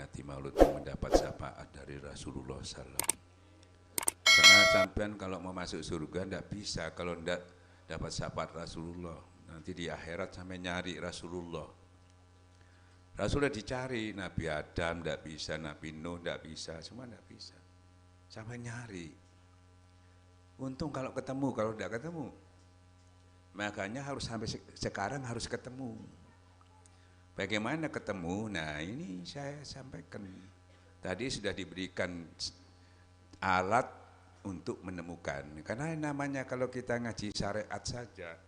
memperingati Maulid mendapat syafaat dari Rasulullah SAW. Karena sampean kalau mau masuk surga ndak bisa kalau ndak dapat syafaat Rasulullah. Nanti di akhirat sampai nyari Rasulullah. Rasulullah dicari, Nabi Adam ndak bisa, Nabi Nuh ndak bisa, semua ndak bisa. Sampai nyari. Untung kalau ketemu, kalau ndak ketemu. Makanya harus sampai sekarang harus ketemu. Bagaimana ketemu? Nah ini saya sampaikan. Tadi sudah diberikan alat untuk menemukan. Karena namanya kalau kita ngaji syariat saja,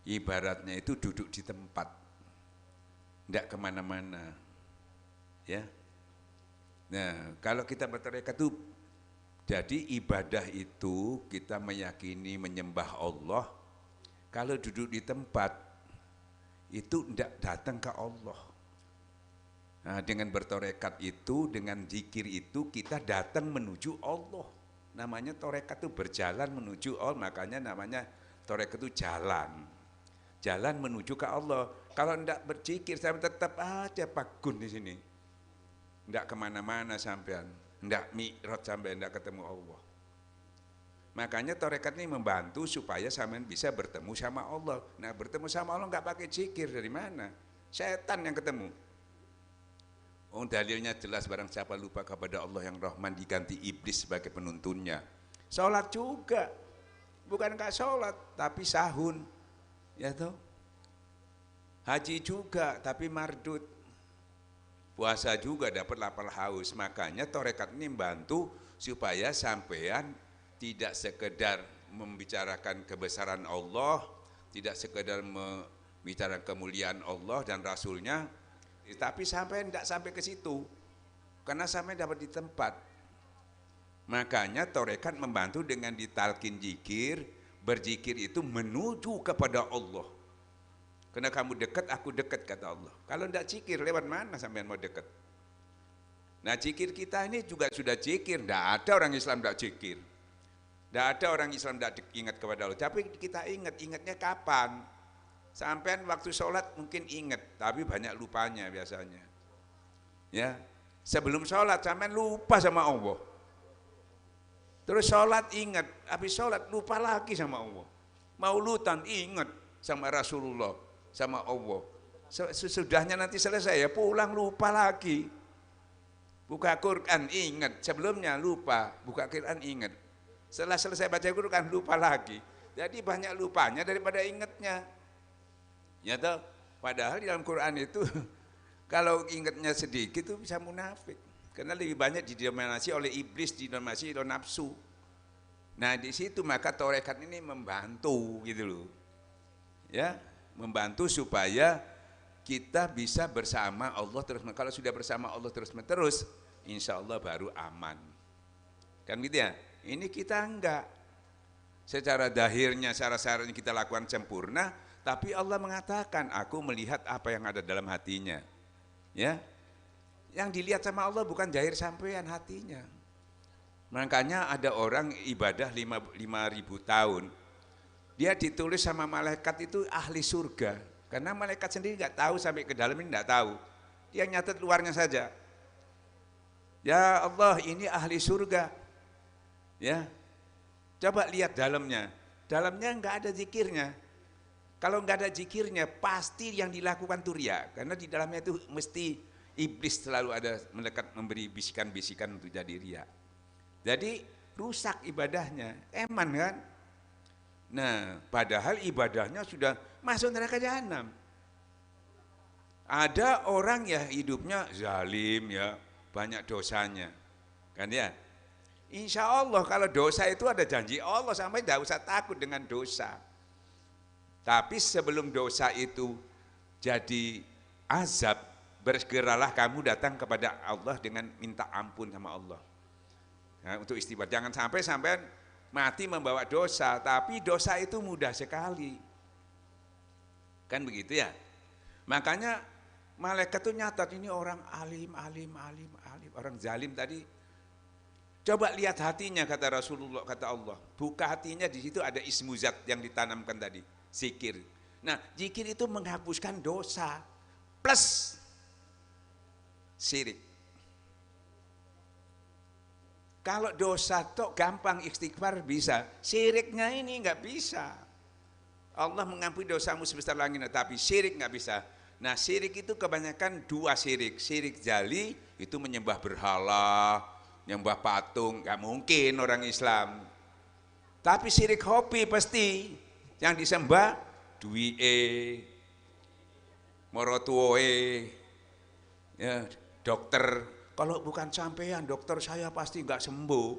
ibaratnya itu duduk di tempat, tidak kemana-mana. Ya. Nah kalau kita bertarekat itu, jadi ibadah itu kita meyakini menyembah Allah. Kalau duduk di tempat, itu tidak datang ke Allah. Nah, dengan bertorekat itu, dengan zikir itu, kita datang menuju Allah. Namanya torekat itu berjalan menuju Allah, makanya namanya torekat itu jalan. Jalan menuju ke Allah. Kalau tidak berzikir, saya tetap aja pagun di sini. Tidak kemana-mana sampean, tidak mi'raj sampai tidak ketemu Allah. Makanya torekat ini membantu supaya sampean bisa bertemu sama Allah. Nah bertemu sama Allah nggak pakai zikir dari mana? Setan yang ketemu. Oh dalilnya jelas, barang siapa lupa kepada Allah yang Rahman diganti iblis sebagai penuntunnya. Sholat juga, bukan nggak sholat tapi sahun, ya toh. Haji juga tapi mardut. Puasa juga dapat lapar haus. Makanya torekat ini membantu supaya sampean tidak sekedar membicarakan kebesaran Allah, tidak sekedar membicarakan kemuliaan Allah dan Rasulnya, tapi sampai tidak sampai ke situ, karena sampai dapat di tempat. Makanya torekat membantu dengan ditalkin zikir, berzikir itu menuju kepada Allah. Karena kamu dekat, aku dekat kata Allah. Kalau tidak zikir, lewat mana sampai mau dekat? Nah zikir kita ini juga sudah zikir, tidak ada orang Islam tidak zikir. Tidak ada orang Islam tidak ingat kepada Allah, tapi kita ingatnya kapan? Sampai waktu sholat mungkin ingat, tapi banyak lupanya biasanya. Ya, sebelum sholat sampai lupa sama Allah. Terus sholat ingat, habis sholat lupa lagi sama Allah. Mauludan ingat sama Rasulullah, sama Allah. Sesudahnya nanti selesai ya pulang lupa lagi. Buka Quran ingat, sebelumnya lupa, buka Quran ingat. Setelah selesai baca Quran lupa lagi. Jadi banyak lupanya daripada ingatnya. Ya toh, padahal di dalam Quran itu kalau ingatnya sedikit itu bisa munafik. Karena lebih banyak didominasi oleh iblis, didominasi oleh nafsu. Nah di situ maka torekat ini membantu gitu loh. Ya, membantu supaya kita bisa bersama Allah terus. Kalau sudah bersama Allah terus-menerus, insya Allah baru aman. Kan gitu ya? Ini kita enggak. Secara dahirnya, syarat-syaratnya kita lakukan sempurna, tapi Allah mengatakan, aku melihat apa yang ada dalam hatinya. Ya, yang dilihat sama Allah bukan zahir sampean hatinya. Makanya ada orang ibadah 5.000 tahun, dia ditulis sama malaikat itu ahli surga. Karena malaikat sendiri nggak tahu sampai ke dalam ini nggak tahu. Dia nyatet luarnya saja. Ya Allah, ini ahli surga. Ya, coba lihat dalamnya. Dalamnya nggak ada zikirnya. Kalau nggak ada zikirnya, pasti yang dilakukan itu riya. Karena di dalamnya itu mesti iblis selalu ada mendekat memberi bisikan-bisikan untuk jadi riya. Jadi rusak ibadahnya, eman kan? Nah, padahal ibadahnya sudah masuk neraka jahanam. Ada orang ya hidupnya zalim ya, banyak dosanya, kan ya? Insya Allah kalau dosa itu ada janji Allah, sampai tidak usah takut dengan dosa. Tapi sebelum dosa itu jadi azab, bersegeralah kamu datang kepada Allah dengan minta ampun sama Allah. Nah, untuk istighfar, jangan sampai mati membawa dosa, tapi dosa itu mudah sekali. Kan begitu ya? Makanya malaikat itu nyatat ini orang alim, orang zalim tadi. Coba lihat hatinya kata Rasulullah, kata Allah. Buka hatinya, di situ ada ismu zat yang ditanamkan tadi, zikir. Nah, zikir itu menghapuskan dosa plus syirik. Kalau dosa tok gampang istighfar bisa, syiriknya ini nggak bisa. Allah mengampuni dosamu sebesar langit, tapi syirik nggak bisa. Nah syirik itu kebanyakan dua syirik. Syirik jali itu menyembah berhala, menyembah patung, nggak mungkin orang Islam. Tapi syirik hobi pasti yang disembah duwie, morotuoe, ya, dokter. Kalau bukan sampean dokter saya pasti nggak sembuh.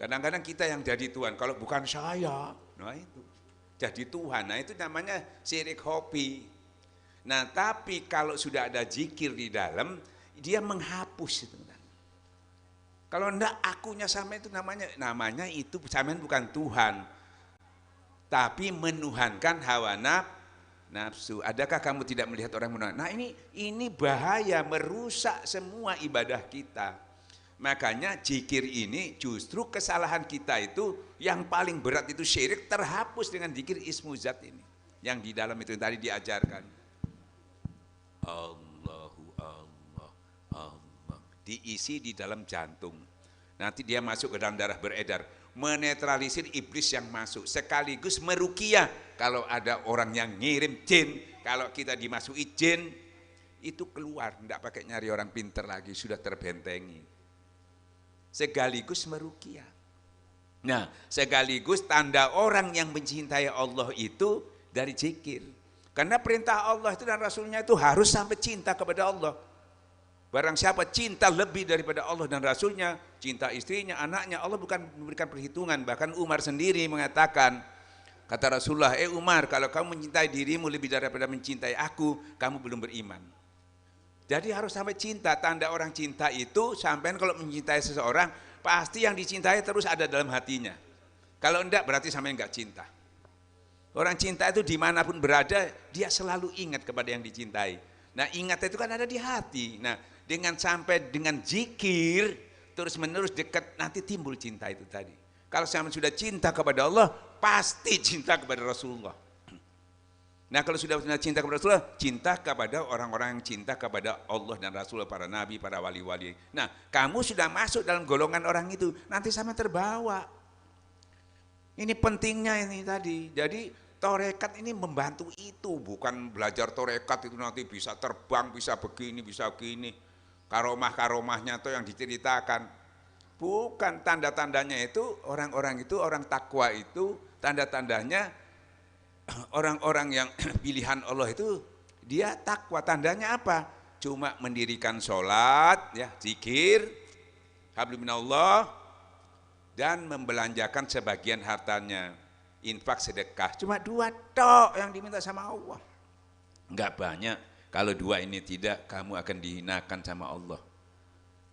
Kadang-kadang kita yang jadi Tuhan, kalau bukan saya, nah itu jadi Tuhan. Nah itu namanya syirik hobi. Nah tapi kalau sudah ada zikir di dalam, dia menghapus itu. Kalau enggak akunya sama itu namanya itu sampean bukan Tuhan, tapi menuhankan hawa nafsu. Adakah kamu tidak melihat orang menuhan? Nah ini bahaya, merusak semua ibadah kita. Makanya zikir ini justru kesalahan kita itu yang paling berat itu syirik terhapus dengan zikir ismu zat ini. Yang di dalam itu tadi diajarkan. Allahu Allah, Allah. Diisi di dalam jantung. Nanti dia masuk ke dalam darah beredar. Menetralisir iblis yang masuk. Sekaligus meruqyah. Kalau ada orang yang ngirim jin, kalau kita dimasuki jin, itu keluar. Tidak pakai nyari orang pinter lagi, sudah terbentengi. Sekaligus meruqyah. Nah, sekaligus tanda orang yang mencintai Allah itu dari zikir. Karena perintah Allah itu dan Rasulnya itu harus sampai cinta kepada Allah. Barang siapa cinta lebih daripada Allah dan Rasulnya, cinta istrinya, anaknya, Allah bukan memberikan perhitungan. Bahkan Umar sendiri mengatakan, kata Rasulullah, Umar, kalau kamu mencintai dirimu lebih daripada mencintai aku, kamu belum beriman. Jadi harus sampai cinta. Tanda orang cinta itu, sampai kalau mencintai seseorang, pasti yang dicintai terus ada dalam hatinya. Kalau enggak berarti sampai enggak cinta. Orang cinta itu dimanapun berada, dia selalu ingat kepada yang dicintai. Nah ingat itu kan ada di hati. Nah dengan sampai dengan zikir terus menerus dekat, nanti timbul cinta itu tadi. Kalau sampai sudah cinta kepada Allah, pasti cinta kepada Rasulullah. Nah kalau sudah cinta kepada Rasulullah, cinta kepada orang-orang yang cinta kepada Allah dan Rasulullah, para nabi, para wali-wali. Nah kamu sudah masuk dalam golongan orang itu, nanti sama terbawa. Ini pentingnya ini tadi. Jadi torekat ini membantu itu, bukan belajar torekat itu nanti bisa terbang, bisa begini, bisa begini. Karomah-karomahnya itu yang diceritakan. Bukan, tanda-tandanya itu orang-orang itu, orang takwa itu, tanda-tandanya orang-orang yang pilihan Allah itu dia takwa. Tandanya apa? Cuma mendirikan sholat, ya, zikir, hablum minallah, dan membelanjakan sebagian hartanya, infak, sedekah. Cuma 2 tok yang diminta sama Allah. Enggak banyak. Kalau 2 ini tidak, kamu akan dihinakan sama Allah.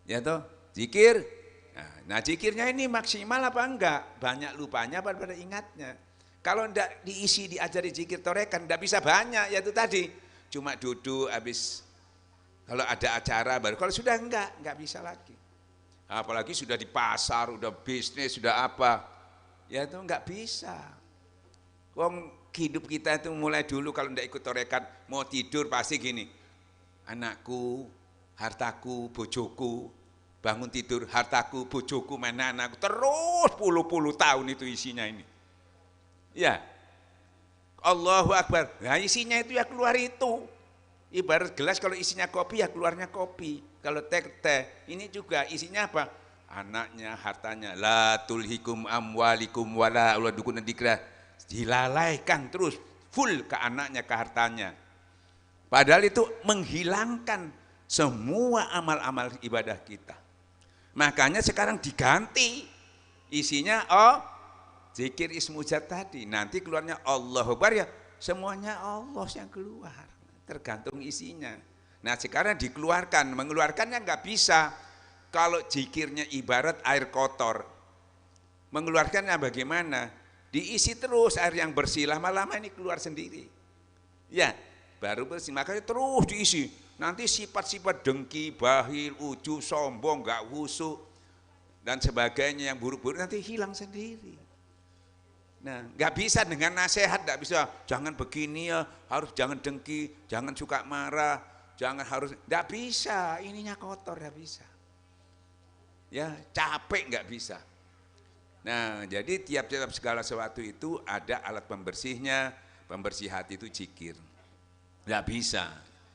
Ya toh, zikir. Nah zikirnya ini maksimal apa enggak? Banyak lupanya apa pada ingatnya. Kalau enggak diisi, diajari zikir torekan, enggak bisa banyak, yaitu tadi. Cuma duduk habis, kalau ada acara baru. Kalau sudah enggak bisa lagi. Apalagi sudah di pasar, sudah bisnis, sudah apa. Ya itu enggak bisa. Wong hidup kita itu mulai dulu kalau enggak ikut torekan, mau tidur pasti gini. Anakku, hartaku, bojoku, bangun tidur, hartaku, bojoku, mana anakku, terus puluh-puluh tahun itu isinya ini. Ya, Allahu Akbar. Nah isinya itu ya keluar itu. Ibarat gelas kalau isinya kopi ya keluarnya kopi. Kalau teh ini juga isinya apa? Anaknya, hartanya. La tulhikum amwalikum wala auladukum dzikra. Dilalaikan terus full ke anaknya, ke hartanya. Padahal itu menghilangkan semua amal-amal ibadah kita. Makanya sekarang diganti isinya zikir ismu zat tadi. Nanti keluarnya Allahu Akbar, ya semuanya Allah yang keluar. Tergantung isinya. Nah sekarang dikeluarkan, mengeluarkannya nggak bisa. Kalau zikirnya ibarat air kotor, mengeluarkannya bagaimana? Diisi terus air yang bersih, lama-lama ini keluar sendiri. Ya, baru bersih, makanya terus diisi. Nanti sifat-sifat dengki, bahil, ujub, sombong, nggak khusyuk dan sebagainya yang buruk-buruk nanti hilang sendiri. Nah, nggak bisa dengan nasihat, nggak bisa. Jangan begini ya, harus jangan dengki, jangan suka marah, jangan harus, nggak bisa. Ininya kotor, nggak bisa. Ya, capek nggak bisa. Nah, jadi tiap-tiap segala sesuatu itu ada alat pembersihnya. Pembersih hati itu zikir. Nggak bisa.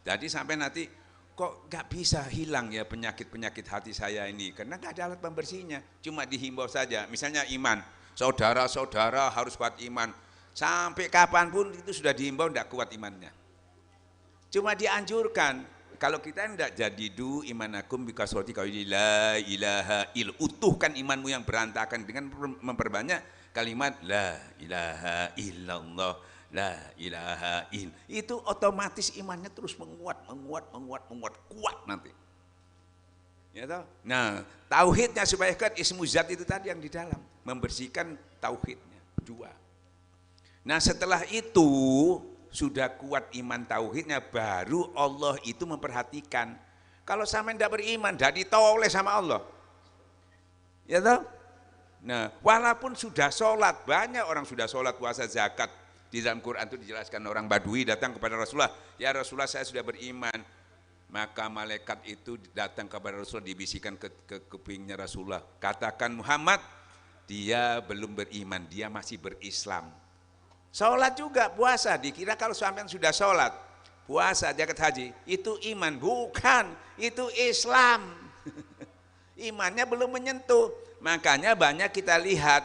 Jadi sampai nanti kok nggak bisa hilang ya penyakit-penyakit hati saya ini, karena nggak ada alat pembersihnya. Cuma dihimbau saja. Misalnya iman, saudara-saudara harus kuat iman. Sampai kapanpun itu sudah dihimbau, nggak kuat imannya. Cuma dianjurkan. Kalau kita tidak jadi imanakum bikasroti qauli la ilaha il, utuhkan imanmu yang berantakan dengan memperbanyak kalimat la ilaha illallah, la ilaha il. Itu otomatis imannya terus menguat, kuat nanti. Ya toh? Nah, tauhidnya supaya kan ismu zat itu tadi yang di dalam, membersihkan tauhidnya, dua. Nah, setelah itu sudah kuat iman tauhidnya, baru Allah itu memperhatikan. Kalau sampai tidak beriman, tidak ditoleh sama Allah. Ya toh? Nah, walaupun sudah sholat, banyak orang sudah sholat, puasa, zakat. Di dalam Quran itu dijelaskan, orang Badui datang kepada Rasulullah, ya Rasulullah saya sudah beriman. Maka malaikat itu datang kepada Rasulullah, dibisikkan ke kupingnya Rasulullah, katakan Muhammad, dia belum beriman, dia masih berislam. Sholat juga, puasa, dikira kalau sampean sudah sholat, puasa, zakat, haji, itu iman, bukan, itu Islam. Imannya belum menyentuh. Makanya banyak kita lihat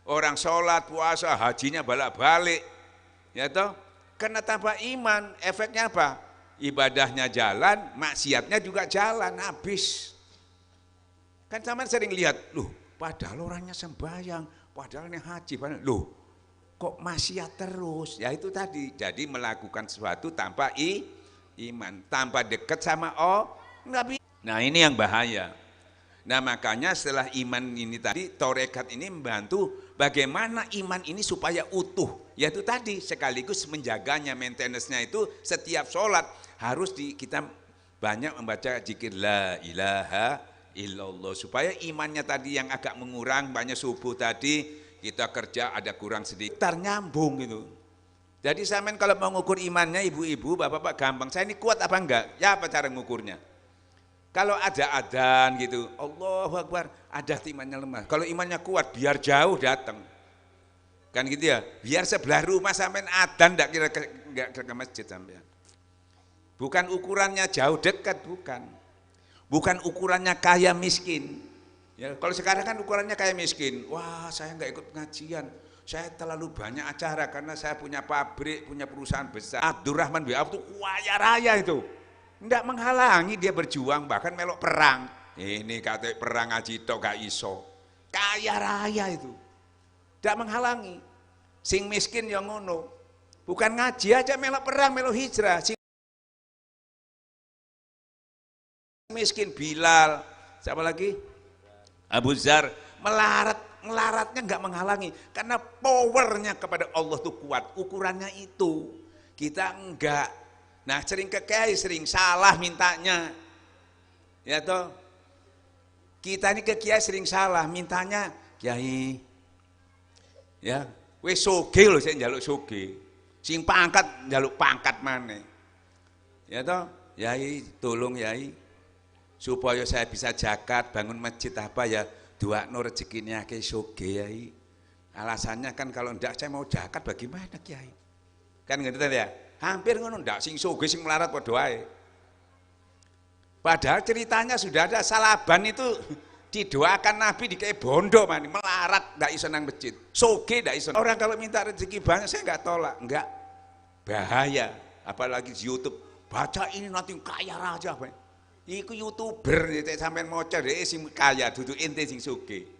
orang sholat, puasa, hajinya balik-balik, ya toh? Karena tanpa iman, efeknya apa? Ibadahnya jalan, maksiatnya juga jalan, habis. Kan sampean sering lihat, loh, padahal orangnya sembahyang, padahal ini haji, padahal, loh, kok maksiat terus? Ya itu tadi, jadi melakukan sesuatu tanpa iman, tanpa dekat sama Nabi. Nah ini yang bahaya. Nah makanya setelah iman ini tadi, torekat ini membantu bagaimana iman ini supaya utuh. Yaitu tadi sekaligus menjaganya, maintenance-nya itu setiap sholat harus kita banyak membaca zikir la ilaha illallah, supaya imannya tadi yang agak mengurang, banyak subuh tadi kita kerja ada kurang sedikit, nyambung gitu. Jadi sampean kalau mau ngukur imannya ibu-ibu, bapak-bapak gampang, saya ini kuat apa enggak? Ya apa cara ngukurnya? Kalau ada adzan gitu, Allahu Akbar, ada imannya lemah. Kalau imannya kuat, biar jauh datang. Kan gitu ya, biar sebelah rumah sampean adzan enggak kira ke masjid sampean. Bukan ukurannya jauh dekat, bukan. Bukan ukurannya kaya miskin. Ya, kalau sekarang kan ukurannya kayak miskin, wah saya nggak ikut pengajian, saya terlalu banyak acara karena saya punya pabrik, punya perusahaan besar. Abdurrahman bin Auf itu kaya raya itu, nggak menghalangi dia berjuang, bahkan melok perang. Ini kata perang ngaji tok gak iso, kaya raya itu, nggak menghalangi. Sing miskin yang ngono, bukan ngaji aja melok perang, melok hijrah. Sing miskin Bilal, siapa lagi? Abu Dzar, melaratnya nggak menghalangi, karena powernya kepada Allah tuh kuat, ukurannya itu, kita enggak. Nah sering ke kiai, sering salah mintanya, ya toh, kita ini ke kiai sering salah mintanya, kiai, ya, wes soge loh, saya njaluk soge, sing pangkat njaluk pangkat mana, ya toh, yai tolong yai, supaya saya bisa zakat, bangun masjid apa ya, doakno rezekinya ke soge yai. Alasannya kan kalau ndak saya mau zakat bagaimana kiai? Kan gitu ya. Hampir ngono, ndak sing soge sing melarat padha wae. Padahal ceritanya sudah ada, Salaban itu didoakan Nabi dikei bondo mani, melarat ndak iso nang masjid. Soge ndak iso. Orang kalau minta rezeki banyak saya enggak tolak, enggak. Bahaya, apalagi di YouTube. Baca ini nanti kaya raja apa. Iku YouTuber, sampean maca dhek sing kaya, dudu ente sing sugih.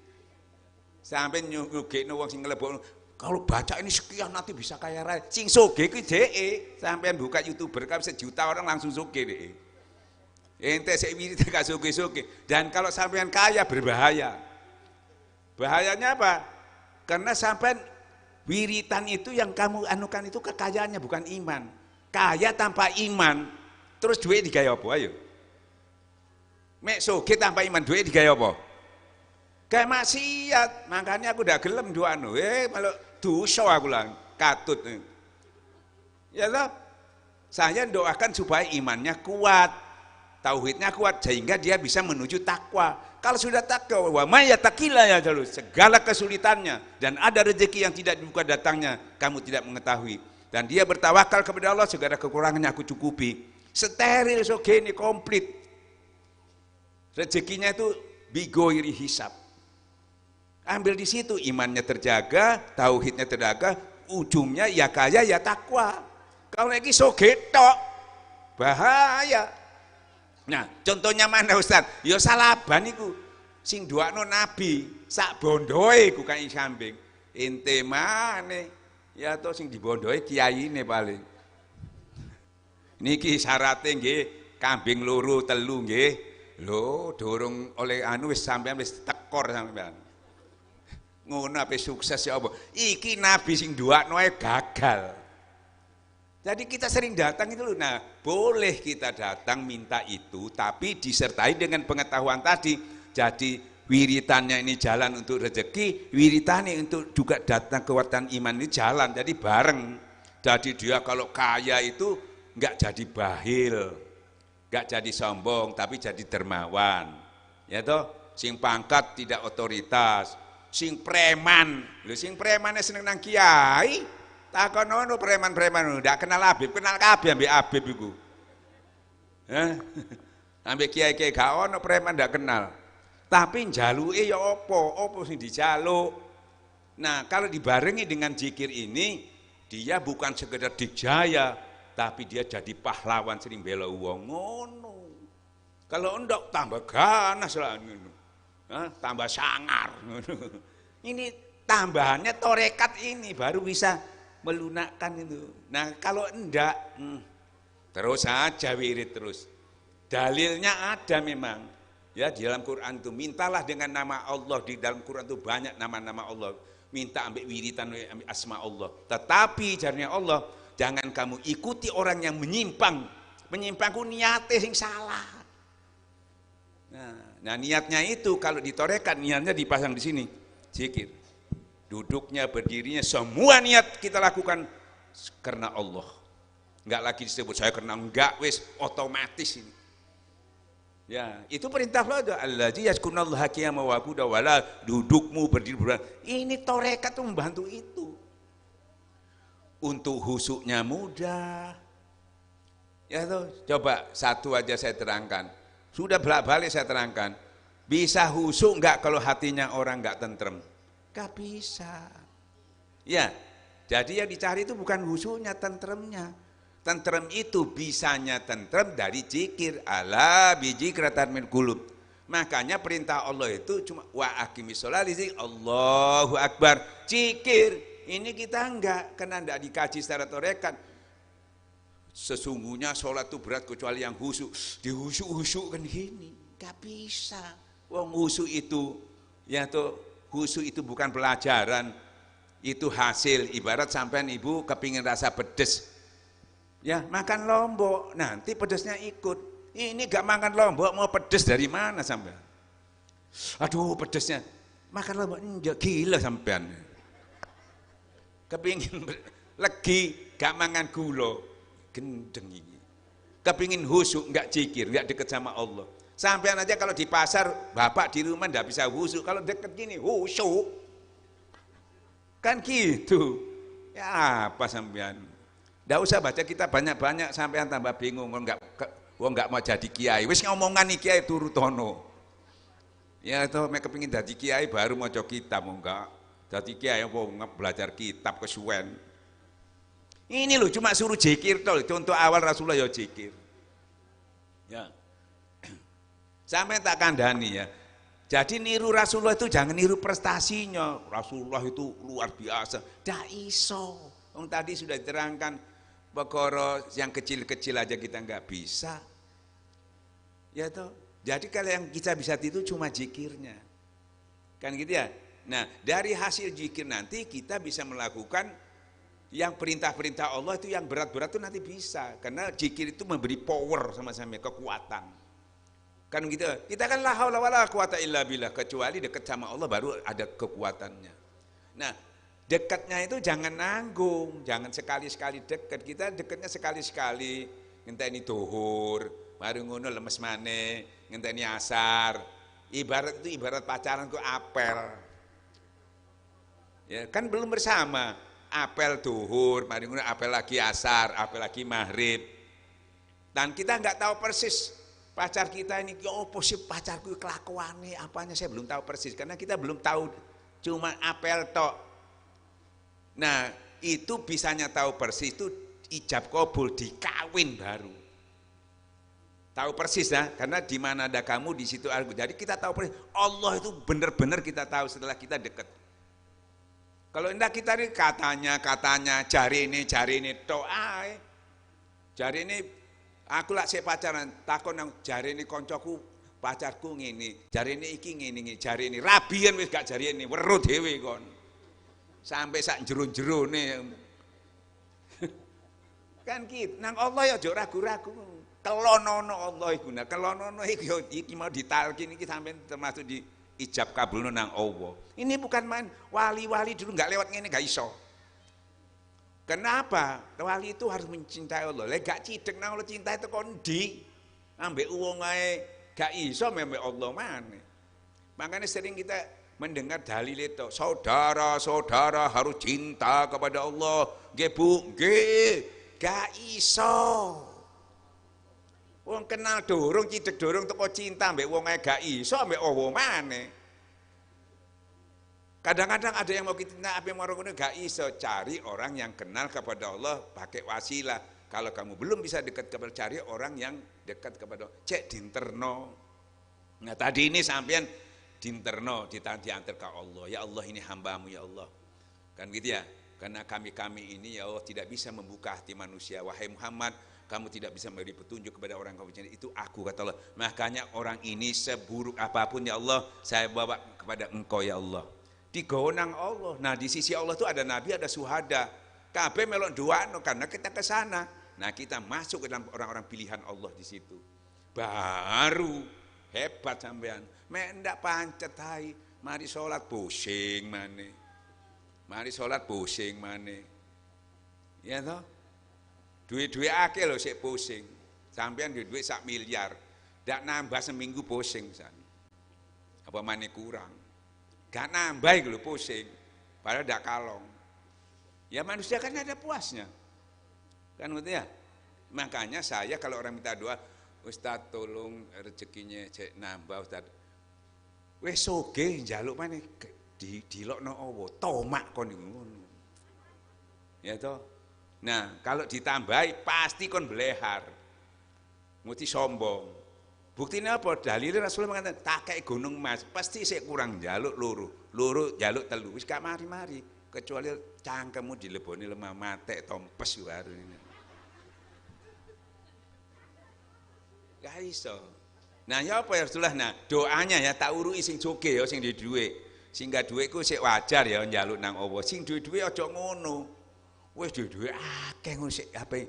Sampean nyugihno wong sing nglebokno, kalau baca ini sekian nanti bisa kaya raya. Sing sugih kuwi dhek, sampean buka YouTuber kan sejuta orang langsung sugih dhek. Ente sik wirid gak sugih-sugih. Dan kalau sampean kaya berbahaya. Bahayanya apa? Karena sampean wiritan itu yang kamu anukan itu kekayaannya bukan iman. Kaya tanpa iman, terus duit digawe apa ayo? Mek sugih tanpa iman, duit digawe apa? Kayak maksiat. Makanya aku udah gelem doano, malah dosa aku lang, katut. Ya toh? Saya doakan supaya imannya kuat. tauhidnya kuat sehingga dia bisa menuju takwa. Kalau sudah takwa, wa may yattaqillah ya jalur, segala kesulitannya dan ada rezeki yang tidak dibuka datangnya, kamu tidak mengetahui. Dan dia bertawakal kepada Allah, segala kekurangannya aku cukupi. Steril sogene komplit. Rezekinya itu bigoiri hisab. Ambil di situ, imannya terjaga, tauhidnya terjaga, ujungnya ya kaya ya takwa. Kalau lagi sogetok, bahaya. Nah, contohnya mana Ustaz? Ya salaban iku sing duakno nabi, sak bondoe ku kae kambing. Ente maneh ya to sing dibondoe kiyaine paling. Niki syaratnya nggih kambing loro telu nggih. Lho, dorong oleh anu wis sampean wis tekor sampean. Ngono ape sukses ya apa? Iki nabi sing duakno ae gagal. Jadi kita sering datang itu loh. Nah, boleh kita datang minta itu, tapi disertai dengan pengetahuan tadi. Jadi wiritannya ini jalan untuk rezeki, wiritannya untuk juga datang kekuatan iman ini jalan. Jadi bareng. Jadi dia kalau kaya itu enggak jadi bahil, enggak jadi sombong, tapi jadi dermawan. Ya toh, sing pangkat tidak otoritas, sing preman. Lho sing premane seneng nang kiai. Takon ono preman-preman ndak kenal Habib, kenal kabeh ambek Habib iku. Heh. Ambek kiai-kiai gak ono preman ndak kenal. Tapi njaluke ya apa? Apa sing dijaluk? Nah, kalau dibarengi dengan zikir ini, dia bukan sekedar dijaya, tapi dia jadi pahlawan sering bela wong ngono. Kalau ndok tambah ganas lah ngono. Tambah sangar ngono. Ini tambahannya torekat ini baru bisa melunakkan itu. Nah kalau enggak terus saja wirid terus. Dalilnya ada memang ya di dalam Quran itu, mintalah dengan nama Allah. Di dalam Quran itu banyak nama-nama Allah, minta ambil wiritan, ambil asma Allah. Tetapi jarnya Allah, jangan kamu ikuti orang yang menyimpang. Menyimpangku niatnya yang salah. Nah niatnya itu kalau ditorekan, niatnya dipasang di sini zikir. Duduknya, berdirinya, semua niat kita lakukan karena Allah. Enggak lagi disebut saya karena enggak, wis otomatis ini. Ya, itu perintah Allah. Allazi yazkurunallaha qiyaman wa qu'udan wala, dudukmu, berdiri, ini torekat itu membantu itu. Untuk husuknya mudah. Ya toh, coba satu aja saya terangkan. Sudah bolak-balik saya terangkan. Bisa husuk enggak kalau hatinya orang enggak tentrem? Gak bisa. Ya, jadi yang dicari itu bukan husuknya, tentremnya. Tentrem itu bisanya tentrem dari zikir. Ala bidzikratan min qulub. Makanya perintah Allah itu cuma wa aqimis sholati zikir, Allahu Akbar, zikir. Ini kita enggak, karena enggak dikaji secara torekat. Sesungguhnya sholat itu berat kecuali yang husuk. Dihusuk-husuk kan gini, gak bisa. Wong husuk itu ya tuh, khusyuk itu bukan pelajaran, itu hasil. Ibarat sampean ibu kepingin rasa pedes, ya makan lombok, nanti pedesnya ikut. Ini gak makan lombok, mau pedes dari mana sampean? Aduh pedesnya, makan lombok, gila sampean. Kepingin legi, gak makan gula, gendeng ini. Kepingin khusyuk, gak zikir, gak deket sama Allah. Sampean aja kalau di pasar, bapak di rumah ndak bisa khusyuk, kalau deket gini khusyuk. Kan gitu. Ya apa sampean? Ndak usah baca kita banyak-banyak, sampean tambah bingung, enggak mau jadi kiai. Wis ngomongan nih kiai turu tono. Ya itu mek kepengin dadi kiai baru maca kitab, enggak. Dadi kiai apa belajar kitab kesuwen. Ini loh cuma suruh zikir tol. Contoh awal Rasulullah ya zikir. Ya. Sampai tak kandani ya. Jadi niru Rasulullah itu jangan niru prestasinya. Rasulullah itu luar biasa. Dah iso. Tadi sudah diterangkan perkara yang kecil-kecil aja kita nggak bisa. Ya toh. Jadi kalau yang kita bisa itu cuma zikirnya. Kan gitu ya. Nah, dari hasil zikir nanti kita bisa melakukan yang perintah-perintah Allah itu, yang berat-berat itu nanti bisa. Karena zikir itu memberi power sama-sama, kekuatan. Kan gitu, kita kan la haula wala quwata illa billah, kecuali dekat sama Allah baru ada kekuatannya. Nah, dekatnya itu jangan nanggung, jangan sekali-sekali dekat. Kita dekatnya sekali-sekali, minta ini duhur, Baru ngono lemes maneh, ngenteni asar. Ibarat itu ibarat pacaran ku apel. Ya, kan belum bersama. Apel duhur, mari ngono apel lagi asar, apel lagi maghrib. Dan kita nggak tahu persis pacar kita ini, ya opo sih pacarku kelakuannya, apanya saya belum tahu persis karena kita belum tahu, cuma apel tok. Nah, itu bisanya tahu persis itu ijab kabul di kawin baru. Tahu persis ya, karena di mana ada kamu di situ aku. Jadi kita tahu persis. Allah itu benar-benar kita tahu setelah kita dekat. Kalau enggak kita ini katanya jari ini doa. Jari ini aku lak sik pacaran takon nang jari ini koncoku pacarku ngene. Jari ini iki ngene, jari ini rabian wis gak jari ini weruh dhewe kon. Sampai sak jero-jerone. Kan gitu. Nang Allah ya aja ragu-ragu. Kelonono Allah iku. Nah, kelonono iki mau ditalkin iki sampean termasuk di ijab kabulno nang Allah. Ini bukan main wali-wali dulu enggak lewat ngene enggak iso. Kenapa? Wali itu harus mencintai Allah. Lek gak cidek nang Allah cinta itu kondi. Ambek wong ae gak iso mbek Allah maneh. Makanya sering kita mendengar dalil itu, saudara-saudara harus cinta kepada Allah. Nggih Bu, nggih. Gak iso. Wong kenal dorong, cidek dorong teko cinta mbek wong ae gak iso mbek Allah maneh. Kadang-kadang ada yang mau kita apa yang mau ngono gak iso, cari orang yang kenal kepada Allah pakai wasilah. Kalau kamu belum bisa dekat kepada, cari orang yang dekat kepada Allah. Cek dinterno. Nah tadi ini sampean dinterno diantar ke Allah. Ya Allah ini hambamu ya Allah. Kan gitu ya. Karena kami ini ya Allah tidak bisa membuka hati manusia. Wahai Muhammad, kamu tidak bisa memberi petunjuk kepada orang kamu cintai. Itu aku kata Allah. Makanya orang ini seburuk apapun ya Allah, saya bawa kepada engkau ya Allah. Digonang Allah. Nah di sisi Allah itu ada nabi, ada suhada. Kabeh melok doano karena kita ke sana. Nah kita masuk ke dalam orang-orang pilihan Allah di situ. Baru hebat sampean. Mek ndak pancet hai. Mari sholat pusing maneh. Mari sholat pusing maneh. Ya toh? Duit-duit akeh lho sik pusing. Sampean duit sak miliar. Ndak nambah seminggu pusing san. Apa maneh kurang? Gak nambah itu pusing, padahal tidak kalong. Ya manusia kan ada puasnya, kan gitu ya. Makanya saya kalau orang minta doa, Ustaz tolong rezekinya cek nambah Ustaz. Wes soge njaluk mana dilokno Allah, tomak kon ngono. Ya toh. Nah kalau ditambahi pasti kon belehar, mesti sombong. Buktinya apa? Dalilnya Rasulullah mengatakan tak kayak gunung emas, pasti saya kurang jaluk luru jaluk telu, wis gak mari-mari, kecuali cangkemmu dileboni lemah mate tompes baru ini. Gak iso. Nah ya apa ya Rasulullah? Nah doanya ya tak urui sing joge ya sing di duit, sehingga duitku sik wajar ya njaluk nang Allah. Sing duit-duit aja ngono. Wis duit akeh ngono sik apa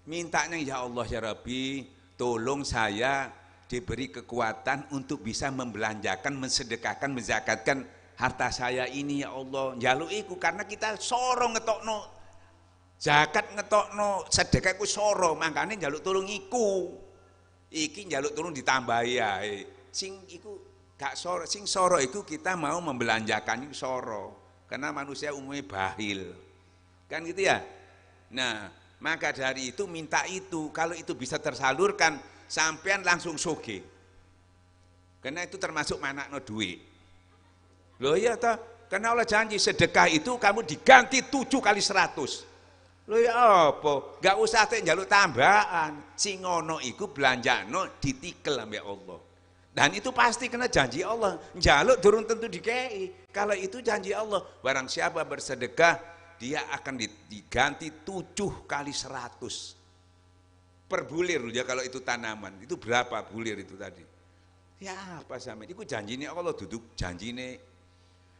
mintanya ya Allah ya Rabbi, tolong saya diberi kekuatan untuk bisa membelanjakan, mensedekahkan, menzakatkan harta saya ini ya Allah. Njaluk iku karena kita soro ngetokno zakat, ngetokno sedekah iku soro, makane njaluk tulung iku. Iki njaluk tulung ditambahi ae. Sing iku gak soro, sing soro iku kita mau membelanjakan iku soro. Karena manusia umumnya bahil. Kan gitu ya? Nah, maka dari itu minta itu, kalau itu bisa tersalurkan sampean langsung soge. Karena itu termasuk manakno duit. Loh ya toh, karena Allah janji sedekah itu kamu diganti 7 kali 100. Loh ya apa? Gak usah teh njaluk tambahan. Sing ngono iku belanjano ditikel ambek Allah. Dan itu pasti kena janji Allah. Njaluk durung tentu dikei. Kalau itu janji Allah, barang siapa bersedekah dia akan diganti 7 kali 100. Per bulir ya kalau itu tanaman, itu berapa bulir itu tadi? Ya apa sampe? Itu janjine Allah duduk janjine.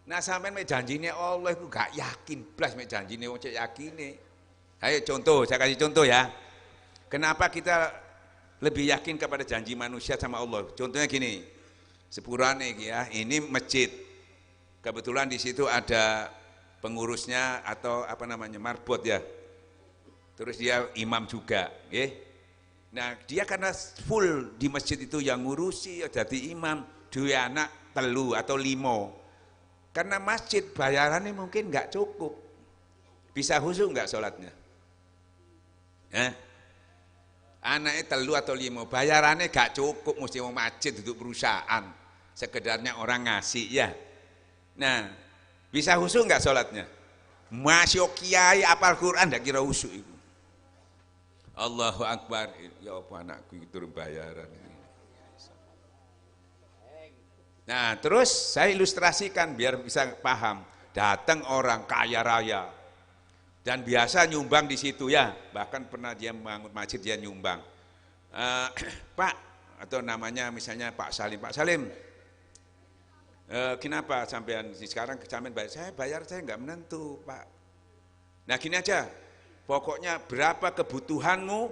Nah sampean mek janjine Allah itu gak yakin blas mek janjine wong cek yakine. Ayo contoh, saya kasih contoh ya. Kenapa kita lebih yakin kepada janji manusia sama Allah? Contohnya gini, sepurane ya, ini masjid. Kebetulan di situ ada pengurusnya atau apa namanya marbot ya. Terus dia imam juga, nggih. Nah, dia karena full di masjid itu yang ngurusi, jadi imam, dua anak telu atau limo. Karena masjid bayarannya mungkin nggak cukup. Bisa khusyuk nggak sholatnya? Anaknya telu atau limo, bayarannya nggak cukup, mesti mau masjid duduk perusahaan. Sekedarnya orang ngasih ya. Nah, bisa khusyuk nggak sholatnya? Masih kiai apal Quran nggak kira khusyuk itu. Allahu Akbar, ya apa anakku itu turun bayaran. Nah terus saya ilustrasikan biar bisa paham. Datang orang kaya raya dan biasa nyumbang di situ ya. Bahkan pernah dia membangun masjid dia nyumbang. Pak atau namanya misalnya Pak Salim, kenapa sampean sekarang kecamen bayar? Saya bayar saya nggak menentu Pak. Nah gini aja. Pokoknya berapa kebutuhanmu,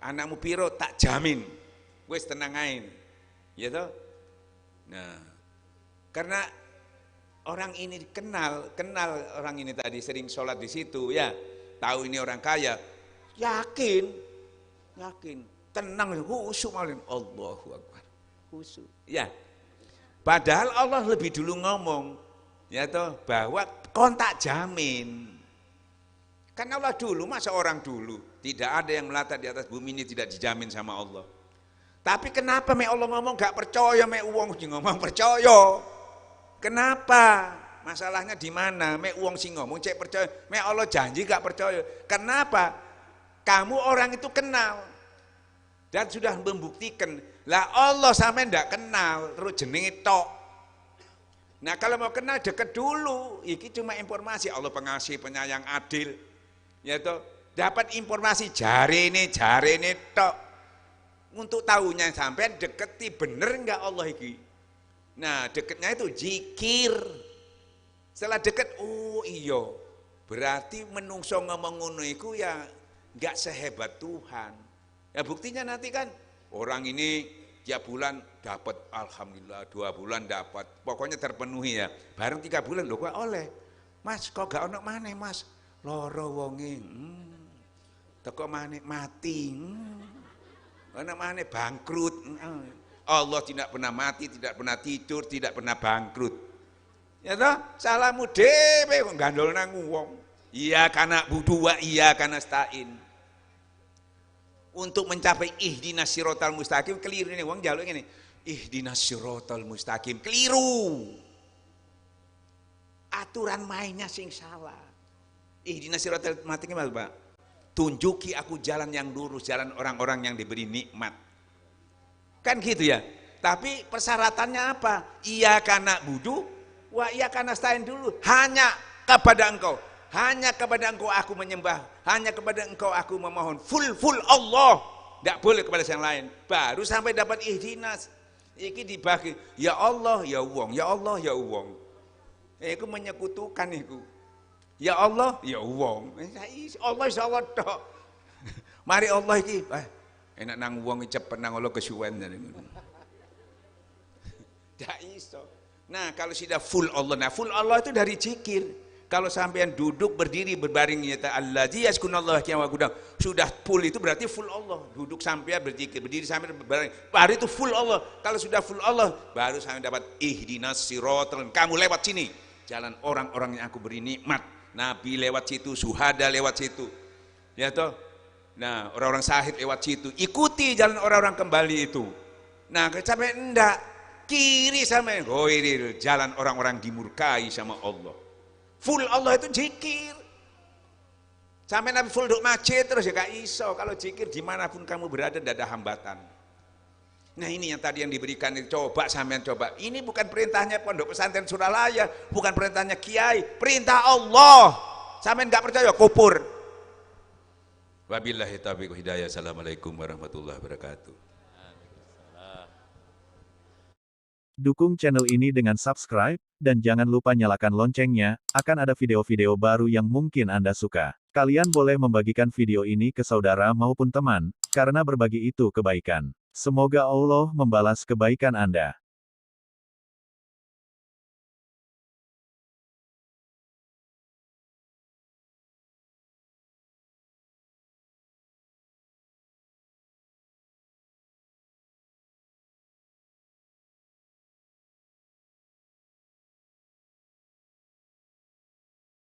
anakmu piro tak jamin. Wes tenang aja. Ya toh? Nah, karena orang ini kenal orang ini tadi sering sholat di situ ya. Tahu ini orang kaya. Yakin. Tenang, khusyuk malin. Allahu Akbar. Khusyuk. Ya. Padahal Allah lebih dulu ngomong ya toh bahwa kontak jamin. Kan Allah dulu, masa orang dulu tidak ada yang melata di atas bumi ini tidak dijamin sama Allah. Tapi kenapa Allah ngomong gak percaya, uang sing ngomong percaya? Kenapa? Masalahnya di mana? Uang sing ngomong cek percaya, Allah janji gak percaya. Kenapa? Kamu orang itu kenal dan sudah membuktikan. Lah Allah sampai ndak kenal, terus jenenge tok. Nah kalau mau kenal deket dulu, iki cuma informasi. Allah pengasih, penyayang, adil. Ya toh, dapat informasi jari ini tok. Untuk tahunya sampai deketi bener enggak Allah iki. Nah deketnya itu zikir. Setelah deket, oh iya, berarti menungso ngomong ngono iku ya enggak sehebat Tuhan. Ya buktinya nanti kan orang ini tiap bulan dapat, alhamdulillah 2 bulan dapat, pokoknya terpenuhi ya. Bareng 3 bulan loh kok oleh. Mas kok gak ono maneh Mas? Loro wonge, teko maneh mati, ana maneh bangkrut. Allah tidak pernah mati, tidak pernah tidur, tidak pernah bangkrut. Ya toh, salahmu dhewe kok gandol nang wong. Iya kana budu wa iya kana stain. Untuk mencapai ihdinas siratal mustaqim keliru ini wong njaluk ngene. Ihdinas siratal mustaqim keliru. Aturan mainnya sing salah. Ihdinas siratal mustaqim Pak. Tunjuki aku jalan yang lurus, jalan orang-orang yang diberi nikmat. Kan gitu ya. Tapi persyaratannya apa? Iyyaka na'budu wa iyyaka nasta'in dulu. Hanya kepada Engkau. Hanya kepada Engkau aku menyembah. Hanya kepada Engkau aku memohon. Full Allah. Tidak boleh kepada yang lain. Baru sampai dapat ihdinas. Iki dibagi. Ya Allah, ya wong. Ya Allah, ya wong. Itu menyekutukan itu. Ya Allah, ya wong. Allah insyaallah tok. Mari Allah iki, enak nang wong cepet nang Allah kesuwen. Ndak iso. Nah, kalau sudah full Allah, nah full Allah itu dari zikir. Kalau sampean duduk, berdiri, berbaring nyata allazi yazkunallaha qiyaman wa qu'udan, sudah full itu berarti full Allah. Duduk sampai berzikir, berdiri sampai berbaring, baru itu full Allah. Kalau sudah full Allah, baru sampai dapat ihdinas siratal. Kamu lewat sini, jalan orang-orang yang aku beri nikmat. Nabi lewat situ, suhada lewat situ, ya toh. Nah orang-orang syahid lewat situ, ikuti jalan orang-orang kembali itu. Nah sampai enggak kiri sampai goiril, jalan orang-orang dimurkai sama Allah. Full Allah itu zikir. Sampai Nabi full duk masjid terus ya gak iso. Kalau zikir dimanapun kamu berada tidak ada hambatan. Nah ini yang tadi yang diberikan, coba sampean coba. Ini bukan perintahnya Pondok Pesantren Suralaya, bukan perintahnya kiai, perintah Allah. Sampean nggak percaya kupur. Wabillahi taufiq hidayah. Assalamualaikum warahmatullahi wabarakatuh. Dukung channel ini dengan subscribe, dan jangan lupa nyalakan loncengnya, akan ada video-video baru yang mungkin Anda suka. Kalian boleh membagikan video ini ke saudara maupun teman, karena berbagi itu kebaikan. Semoga Allah membalas kebaikan Anda.